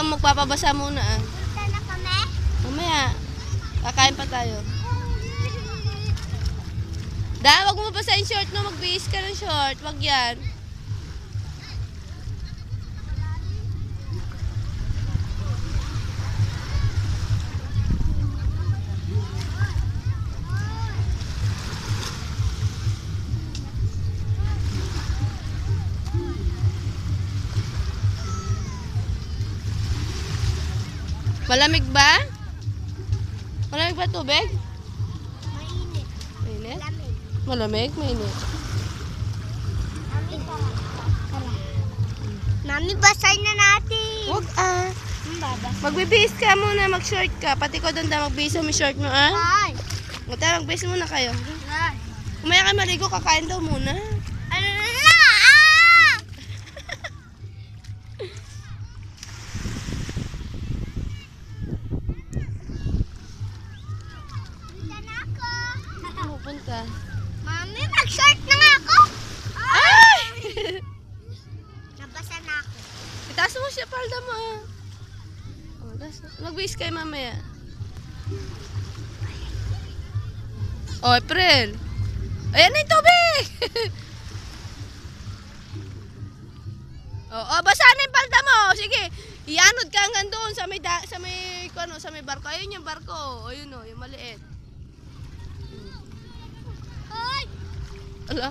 kang magpapabasa muna ah. Punta na kami? Mamaya. Kakain pa tayo. Da, wag mo basahin short no. Magbihis ka ng short. Wag yan. Malamig ba? Malamig ba tubig? Mainit. Mainit? Lamig. Malamig? Mainit? Mami, Mami, basahin na natin. Huwag ah. Magbibihis ka muna, mag-short ka. Pati ko doon daw magbihis mo short mo ah. Ay. Magbihis muna kayo. Ay. Kumaya kayo maligo, kakain daw muna. Ano na? Punta na ako. Pupunta. Mami, mag-short na nga ako. Ay! Nabasa na ako. Itaas mo siya, palda mo ah. Magbihis kayo mamaya. Oh, April. Ayan na yung tubig! oh, basa na yung palda mo. Sige, ianod ka hanggang doon sa may barko. Ayun yung barko. Ayun o, yung maliit. Ay! Ala,